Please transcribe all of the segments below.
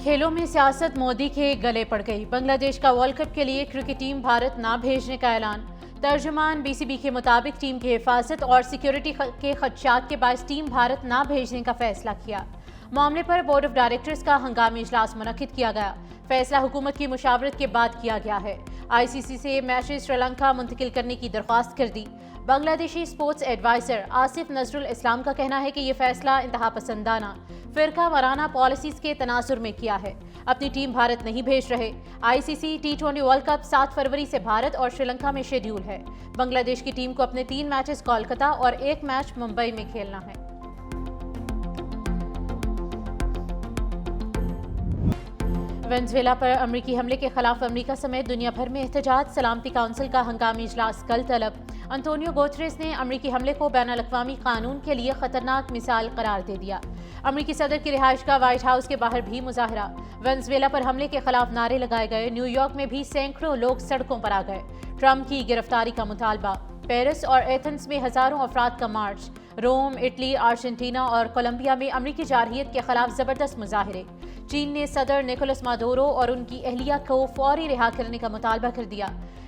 کھیلوں میں سیاست مودی کے گلے پڑ گئی۔ بنگلہ دیش کا ورلڈ کپ کے لیے کرکٹ ٹیم بھارت نہ بھیجنے کا اعلان۔ ترجمان BCB کے مطابق ٹیم کی حفاظت اور سیکیورٹی کے خدشات کے باعث ٹیم بھارت نہ بھیجنے کا فیصلہ کیا۔ معاملے پر بورڈ آف ڈائریکٹرز کا ہنگامی اجلاس منعقد کیا گیا۔ فیصلہ حکومت کی مشاورت کے بعد کیا گیا ہے۔ ICC سے میچز سری لنکا منتقل کرنے کی درخواست کر دی۔ بنگلہ دیشی سپورٹس ایڈوائزر آصف نذر الاسلام کا کہنا ہے کہ یہ فیصلہ انتہا پسندانہ فرقہ وارانہ پالیسیز کے تناظر میں کیا ہے۔ اپنی ٹیم بھارت نہیں بھیج رہے۔ ICC T20 ورلڈ کپ 7 فروری سے بھارت اور سری لنکا میں شیڈیول ہے۔ بنگلہ دیش کی ٹیم کو اپنے 3 میچز کولکتہ اور 1 میچ ممبئی میں کھیلنا ہے۔ وینزویلا پر امریکی حملے کے خلاف امریکہ سمیت دنیا بھر میں احتجاج۔ سلامتی کونسل کا ہنگامی اجلاس کل طلب۔ انتونیو گوتریس نے امریکی حملے کو بین الاقوامی قانون کے لیے خطرناک مثال قرار دے دیا۔ امریکی صدر کی رہائش گاہ وائٹ ہاؤس کے باہر بھی مظاہرہ۔ وینزویلا پر حملے کے خلاف نعرے لگائے گئے۔ نیو یارک میں بھی سینکڑوں لوگ سڑکوں پر آ گئے۔ ٹرمپ کی گرفتاری کا مطالبہ۔ پیرس اور ایتھنز میں ہزاروں افراد کا مارچ۔ روم، اٹلی، ارجنٹینا اور کولمبیا میں امریکی جارحیت کے خلاف زبردست مظاہرے۔ چین نے صدر نکولس مادورو اور ان کی اہلیہ کو فوری رہا کرنے کا مطالبہ کر دیا۔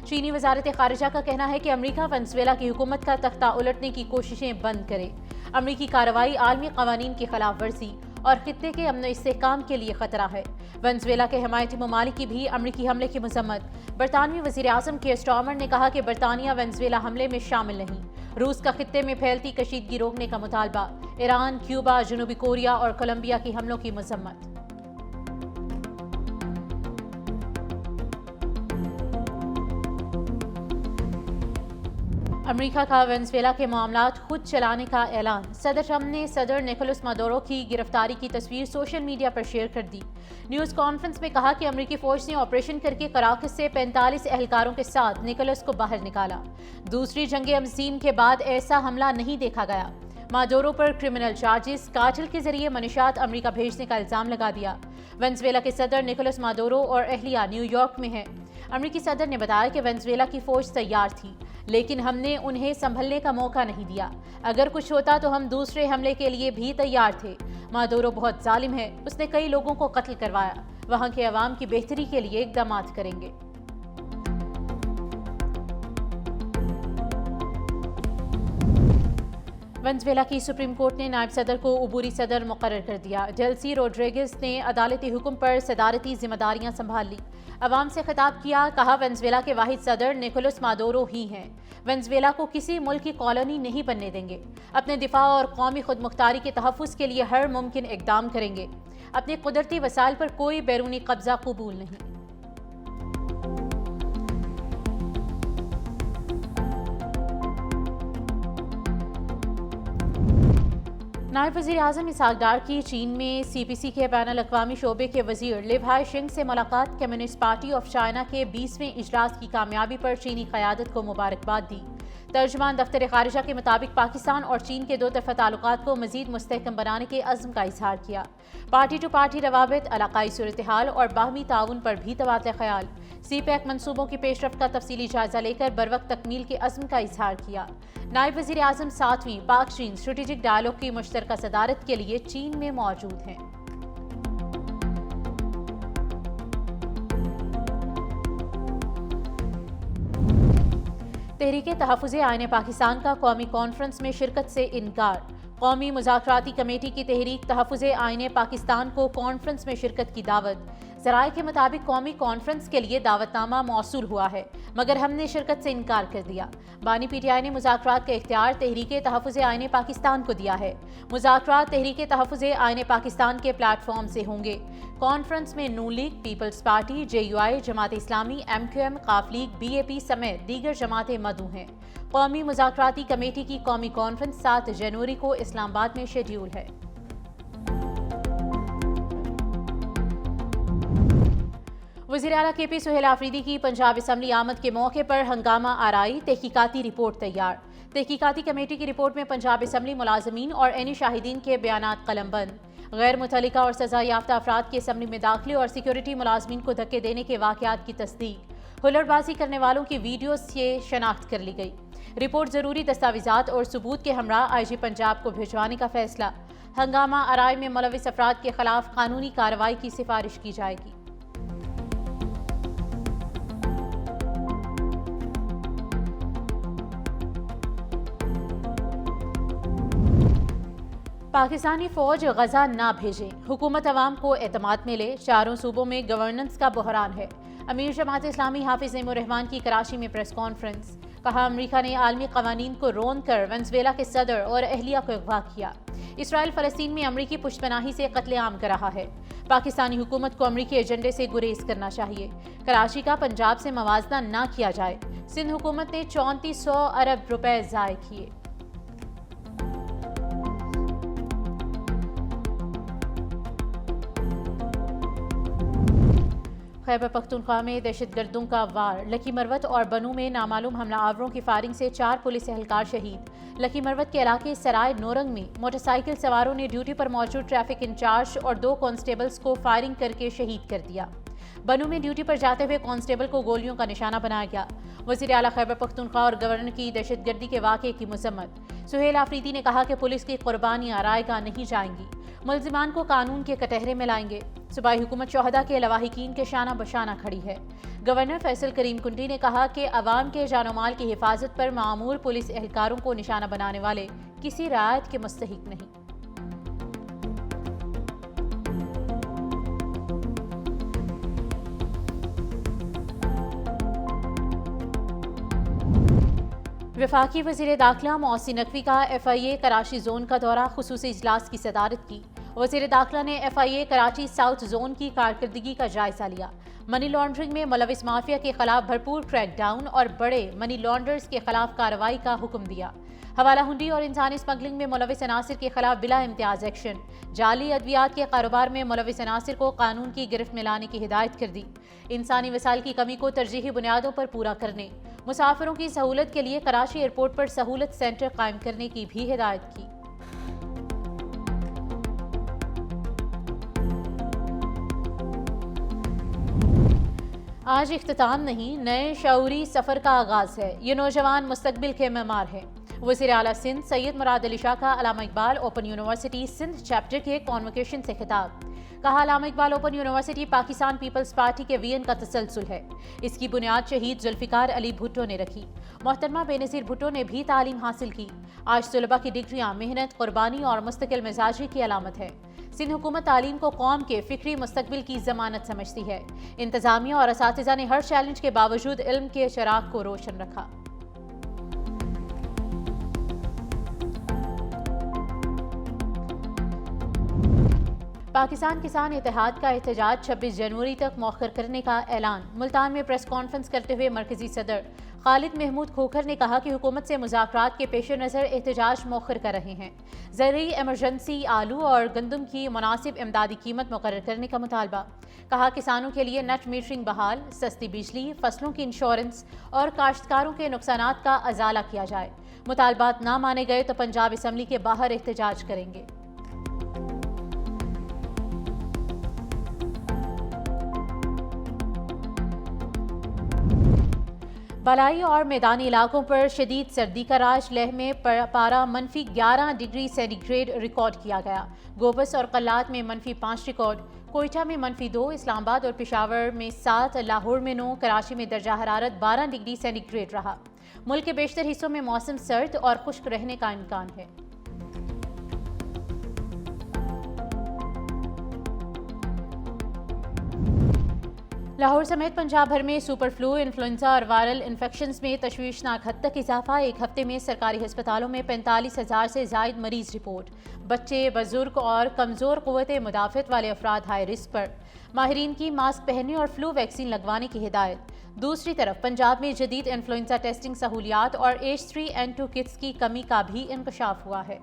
چینی وزارت خارجہ کا کہنا ہے کہ امریکہ وینزویلا کی حکومت کا تختہ الٹنے کی کوششیں بند کرے۔ امریکی کارروائی عالمی قوانین کی خلاف ورزی اور خطے کے امن و استحکام کے لیے خطرہ ہے۔ وینزویلا کے حمایتی ممالک کی بھی امریکی حملے کی مذمت۔ برطانوی وزیر اعظم کیئر سٹارمر نے کہا کہ برطانیہ وینزویلا حملے میں شامل نہیں۔ روس کا خطے میں پھیلتی کشیدگی روکنے کا مطالبہ۔ ایران، کیوبا، جنوبی کوریا اور کولمبیا کی حملوں کی مذمت۔ امریکہ کا وینزویلا کے معاملات خود چلانے کا اعلان۔ صدر ٹرمپ نے صدر نکولس مادورو کی گرفتاری کی تصویر سوشل میڈیا پر شیئر کر دی۔ نیوز کانفرنس میں کہا کہ امریکی فوج نے آپریشن کر کے کراکس سے 45 اہلکاروں کے ساتھ نکولس کو باہر نکالا۔ دوسری جنگ عظیم کے بعد ایسا حملہ نہیں دیکھا گیا۔ مادورو پر کرمنل چارجز، قاتل کے ذریعے منشیات امریکہ بھیجنے کا الزام لگا دیا۔ وینزویلا کے صدر نکولس مادورو اور اہلیہ نیو یارک میں ہیں۔ امریکی صدر نے بتایا کہ وینزویلا کی فوج تیار تھی، لیکن ہم نے انہیں سنبھلنے کا موقع نہیں دیا۔ اگر کچھ ہوتا تو ہم دوسرے حملے کے لیے بھی تیار تھے۔ مادورو بہت ظالم ہے۔ اس نے کئی لوگوں کو قتل کروایا۔ وہاں کے عوام کی بہتری کے لیے اقدامات کریں گے۔ وینزویلا کی سپریم کورٹ نے نائب صدر کو عبوری صدر مقرر کر دیا۔ ڈیلسی روڈریگز نے عدالتی حکم پر صدارتی ذمہ داریاں سنبھال لی۔ عوام سے خطاب کیا، کہا وینزویلا کے واحد صدر نکولس مادورو ہی ہیں۔ وینزویلا کو کسی ملک کی کالونی نہیں بننے دیں گے۔ اپنے دفاع اور قومی خود مختاری کے تحفظ کے لیے ہر ممکن اقدام کریں گے۔ اپنے قدرتی وسائل پر کوئی بیرونی قبضہ قبول نہیں۔ نائب وزیر اعظم اسحاق ڈار کی چین میں CPC کے بین الاقوامی شعبے کے وزیر لیو ہائی شنگ سے ملاقات۔ کمیونسٹ پارٹی آف چائنا کے 20ویں اجلاس کی کامیابی پر چینی قیادت کو مبارکباد دی۔ ترجمان دفتر خارجہ کے مطابق پاکستان اور چین کے دو طرفہ تعلقات کو مزید مستحکم بنانے کے عزم کا اظہار کیا۔ پارٹی ٹو پارٹی روابط، علاقائی صورتحال اور باہمی تعاون پر بھی تبادلہ خیال۔ CPEC منصوبوں کی پیش رفت کا تفصیلی جائزہ لے کر بروقت تکمیل کے عزم کا اظہار کیا۔ نائب وزیر اعظم 7ویں پاک چین اسٹریٹجک ڈائیلاگ کی مشترکہ صدارت کے لیے چین میں موجود ہیں۔ تحریک تحفظ آئین پاکستان کا قومی کانفرنس میں شرکت سے انکار۔ قومی مذاکراتی کمیٹی کی تحریک تحفظ آئین پاکستان کو کانفرنس میں شرکت کی دعوت۔ ذرائع کے مطابق قومی کانفرنس کے لیے دعوت نامہ موصول ہوا ہے، مگر ہم نے شرکت سے انکار کر دیا۔ بانی PTI نے مذاکرات کا اختیار تحریک تحفظ آئین پاکستان کو دیا ہے۔ مذاکرات تحریک تحفظ آئین پاکستان کے پلیٹ فارم سے ہوں گے۔ کانفرنس میں نون league, Peoples party, JUI، Jamaat Islami, MQM، قاف لیگ، BAP سمیت دیگر جماعتیں مدعو ہیں۔ قومی مذاکراتی کمیٹی کی قومی کانفرنس 7 جنوری کو اسلام آباد میں شیڈیول ہے۔ وزیر اعلیٰ KP سہیل آفریدی کی پنجاب اسمبلی آمد کے موقع پر ہنگامہ آرائی، تحقیقاتی رپورٹ تیار۔ تحقیقاتی کمیٹی کی رپورٹ میں پنجاب اسمبلی ملازمین اور عینی شاہدین کے بیانات قلم بند۔ غیر متعلقہ اور سزا یافتہ افراد کی اسمبلی میں داخلے اور سیکیورٹی ملازمین کو دھکے دینے کے واقعات کی تصدیق۔ ہلڑ بازی کرنے والوں کی ویڈیوز سے شناخت کر لی گئی۔ رپورٹ ضروری دستاویزات اور ثبوت کے ہمراہ IG پنجاب کو بھجوانے کا فیصلہ۔ ہنگامہ آرائی میں ملوث افراد کے خلاف قانونی کارروائی کی سفارش کی جائے گی۔ پاکستانی فوج غزہ نہ بھیجے، حکومت عوام کو اعتماد میں لے، چاروں صوبوں میں گورننس کا بحران ہے۔ امیر جماعت اسلامی حافظ نعیم الرحمان کی کراچی میں پریس کانفرنس، کہا امریکہ نے عالمی قوانین کو رون کر وینزویلا کے صدر اور اہلیہ کو اغوا کیا۔ اسرائیل فلسطین میں امریکی پشت پناہی سے قتل عام کر رہا ہے، پاکستانی حکومت کو امریکی ایجنڈے سے گریز کرنا چاہیے، کراچی کا پنجاب سے موازنہ نہ کیا جائے، سندھ حکومت نے 3400 ارب روپے ضائع کیے۔ خیبر پختونخوا میں دہشت گردوں کا وار، لکی مروت اور بنو میں نامعلوم حملہ آوروں کی فائرنگ سے 4 پولیس اہلکار شہید۔ لکی مروت کے علاقے سرائے نورنگ میں موٹر سائیکل سواروں نے ڈیوٹی پر موجود ٹریفک انچارج اور 2 کانسٹیبلز کو فائرنگ کر کے شہید کر دیا۔ بنو میں ڈیوٹی پر جاتے ہوئے کانسٹیبل کو گولیوں کا نشانہ بنایا گیا۔ وزیر اعلیٰ خیبر پختونخوا اور گورنر کی دہشت گردی کے واقعے کی مذمت، سہیل آفریدی نے کہا کہ پولیس کی قربانیاں رائے گاہ نہیں جائیں گی، ملزمان کو قانون کے کٹہرے میں لائیں گے۔ صوبائی حکومت شہداء کے لواحقین کے شانہ بشانہ کھڑی ہے۔ گورنر فیصل کریم کنڈی نے کہا کہ عوام کے جان و مال کی حفاظت پر معمور پولیس اہلکاروں کو نشانہ بنانے والے کسی رعایت کے مستحق نہیں۔ وفاقی وزیر داخلہ محسن نقوی کا FIA کراچی زون کا دورہ، خصوصی اجلاس کی صدارت کی۔ وزیر داخلہ نے FIA کراچی ساؤتھ زون کی کارکردگی کا جائزہ لیا، منی لانڈرنگ میں ملوث مافیا کے خلاف بھرپور کریک ڈاؤن اور بڑے منی لانڈرز کے خلاف کارروائی کا حکم دیا۔ حوالہ ہنڈی اور انسانی اسمگلنگ میں ملوث عناصر کے خلاف بلا امتیاز ایکشن، جعلی ادویات کے کاروبار میں ملوث عناصر کو قانون کی گرفت میں لانے کی ہدایت کر دی۔ انسانی وسائل کی کمی کو ترجیحی بنیادوں پر پورا کرنے، مسافروں کی سہولت کے لیے کراچی ایئرپورٹ پر سہولت سینٹر قائم کرنے کی بھی ہدایت کی۔ آج اختتام نہیں، نئے شعوری سفر کا آغاز ہے، یہ نوجوان مستقبل کے معمار ہیں۔ وزیر اعلیٰ سندھ سید مراد علی شاہ کا علامہ اقبال اوپن یونیورسٹی سندھ چیپٹر کے کانوکیشن سے خطاب، کہا علامہ اقبال اوپن یونیورسٹی پاکستان پیپلز پارٹی کے وین کا تسلسل ہے، اس کی بنیاد شہید ذوالفقار علی بھٹو نے رکھی۔ محترمہ بے نظیر بھٹو نے بھی تعلیم حاصل کی۔ آج طلباء کی ڈگریاں محنت، قربانی اور مستقل مزاجی کی علامت ہے۔ سندھ حکومت تعلیم کو قوم کے فکری مستقبل کی ضمانت سمجھتی ہے۔ انتظامیہ اور اساتذہ نے ہر چیلنج کے باوجود علم کے چراغ کو روشن رکھا۔ پاکستان کسان اتحاد کا احتجاج 26 جنوری تک مؤخر کرنے کا اعلان، ملتان میں پریس کانفرنس کرتے ہوئے مرکزی صدر خالد محمود کھوکھر نے کہا کہ حکومت سے مذاکرات کے پیش نظر احتجاج مؤخر کر رہے ہیں۔ زرعی ایمرجنسی، آلو اور گندم کی مناسب امدادی قیمت مقرر کرنے کا مطالبہ، کہا کسانوں کے لیے نیٹ میٹرنگ بحال، سستی بجلی، فصلوں کی انشورنس اور کاشتکاروں کے نقصانات کا ازالہ کیا جائے، مطالبات نہ مانے گئے تو پنجاب اسمبلی کے باہر احتجاج کریں گے۔ بالائی اور میدانی علاقوں پر شدید سردی کا راج، لیہ میں پارہ -11 ڈگری سینٹی گریڈ ریکارڈ کیا گیا، گوبس اور قلات میں -5 ریکارڈ، کوئٹہ میں -2، اسلام آباد اور پشاور میں 7، لاہور میں 9، کراچی میں درجہ حرارت 12 ڈگری سینٹی گریڈ رہا۔ ملک کے بیشتر حصوں میں موسم سرد اور خشک رہنے کا امکان ہے۔ لاہور سمیت پنجاب بھر میں سپر فلو، انفلوئنزا اور وائرل انفیکشنز میں تشویشناک حد تک اضافہ، ایک ہفتے میں سرکاری ہسپتالوں میں 45,000 سے زائد مریض رپورٹ، بچے، بزرگ اور کمزور قوت مدافعت والے افراد ہائی رسک پر، ماہرین کی ماسک پہننے اور فلو ویکسین لگوانے کی ہدایت۔ دوسری طرف پنجاب میں جدید انفلوئنزا ٹیسٹنگ سہولیات اور H3N2 کٹس کی کمی کا بھی انکشاف ہوا ہے۔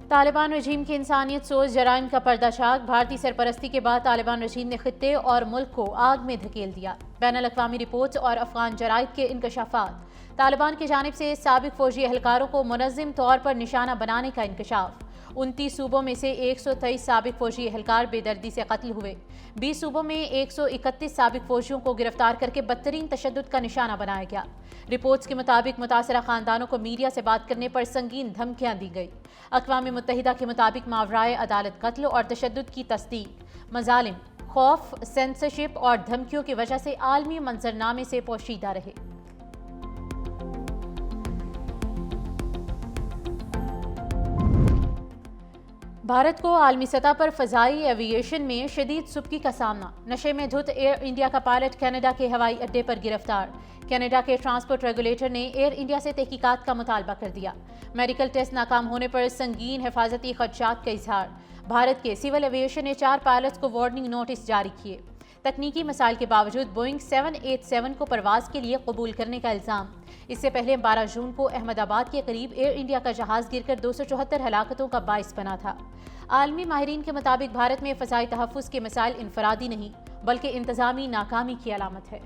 طالبان رجیم کے انسانیت سوز جرائم کا پردہ چاک، بھارتی سرپرستی کے بعد طالبان رجیم نے خطے اور ملک کو آگ میں دھکیل دیا، بین الاقوامی رپورٹس اور افغان جرائد کے انکشافات، طالبان کی جانب سے سابق فوجی اہلکاروں کو منظم طور پر نشانہ بنانے کا انکشاف، 29 صوبوں میں سے 123 سابق فوجی اہلکار بے دردی سے قتل ہوئے۔ 20 صوبوں میں 131 سابق فوجیوں کو گرفتار کر کے بدترین تشدد کا نشانہ بنایا گیا۔ رپورٹس کے مطابق متاثرہ خاندانوں کو میڈیا سے بات کرنے پر سنگین دھمکیاں دی گئی۔ اقوام متحدہ کے مطابق ماورائے عدالت قتل اور تشدد کی تصدیق مظالم، خوف، سینسرشپ اور دھمکیوں کی وجہ سے عالمی منظرنامے سے پوشیدہ رہے۔ بھارت کو عالمی سطح پر فضائی ایوییشن میں شدید سبکی کا سامنا۔ نشے میں دھت ایئر انڈیا کا پائلٹ کینیڈا کے ہوائی اڈے پر گرفتار۔ کینیڈا کے ٹرانسپورٹ ریگولیٹر نے ایئر انڈیا سے تحقیقات کا مطالبہ کر دیا۔ میڈیکل ٹیسٹ ناکام ہونے پر سنگین حفاظتی خدشات کا اظہار۔ بھارت کے سول ایوییشن نے 4 پائلٹس کو وارننگ نوٹس جاری کیے۔ تکنیکی مسائل کے باوجود بوئنگ 787 کو پرواز کے لیے قبول کرنے کا الزام۔ اس سے پہلے 12 جون کو احمد آباد کے قریب ایئر انڈیا کا جہاز گر کر 274 ہلاکتوں کا باعث بنا تھا۔ عالمی ماہرین کے مطابق بھارت میں فضائی تحفظ کے مسائل انفرادی نہیں بلکہ انتظامی ناکامی کی علامت ہے۔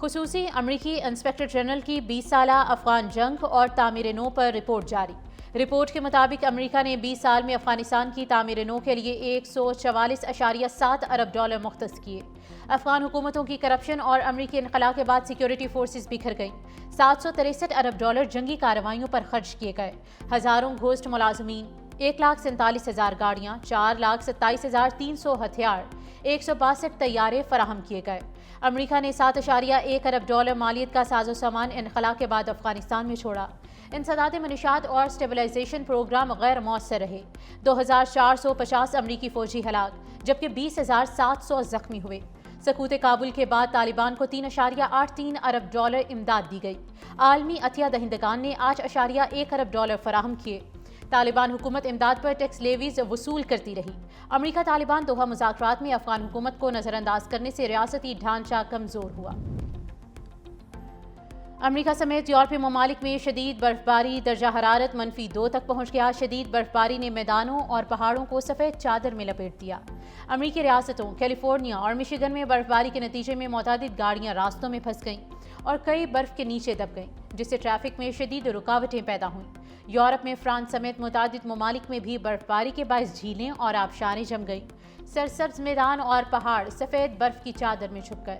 خصوصی امریکی انسپکٹر جنرل کی 20 سالہ افغان جنگ اور تعمیر نو پر رپورٹ جاری۔ رپورٹ کے مطابق امریکہ نے 20 سال میں افغانستان کی تعمیر نو کے لیے 144.7 ارب ڈالر مختص کیے۔ افغان حکومتوں کی کرپشن اور امریکی انخلا کے بعد سیکیورٹی فورسز بکھر گئیں۔ 763 ارب ڈالر جنگی کارروائیوں پر خرچ کیے گئے۔ ہزاروں گھوسٹ ملازمین، 1,47,000 گاڑیاں، 4,27,300 ہتھیار، 162 طیارے فراہم کیے گئے۔ امریکہ نے 7.1 ارب ڈالر مالیت کا ساز و سامان انخلا کے بعد افغانستان میں چھوڑا۔ انسداد منشیات اور اسٹیبلائزیشن پروگرام غیر مؤثر رہے۔ 2,450 امریکی فوجی ہلاک جبکہ 20,700 زخمی ہوئے۔ سقوط کابل کے بعد طالبان کو 3.83 ارب ڈالر امداد دی گئی۔ عالمی عطیہ دہندگان نے 8.1 ارب ڈالر فراہم کیے۔ طالبان حکومت امداد پر ٹیکس لیویز وصول کرتی رہی۔ امریکہ طالبان دوحہ مذاکرات میں افغان حکومت کو نظر انداز کرنے سے ریاستی ڈھانچہ کمزور ہوا۔ امریکہ سمیت یورپی ممالک میں شدید برفباری، درجہ حرارت -2 تک پہنچ گیا۔ شدید برفباری نے میدانوں اور پہاڑوں کو سفید چادر میں لپیٹ دیا۔ امریکی ریاستوں کیلیفورنیا اور مشیگن میں برفباری کے نتیجے میں متعدد گاڑیاں راستوں میں پھنس گئیں اور کئی برف کے نیچے دب گئیں، جس سے ٹریفک میں شدید رکاوٹیں پیدا ہوئیں۔ یورپ میں فرانس سمیت متعدد ممالک میں بھی برفباری کے باعث جھیلیں اور آبشاریں جم گئیں۔ سرسبز میدان اور پہاڑ سفید برف کی چادر میں چھپ گئے۔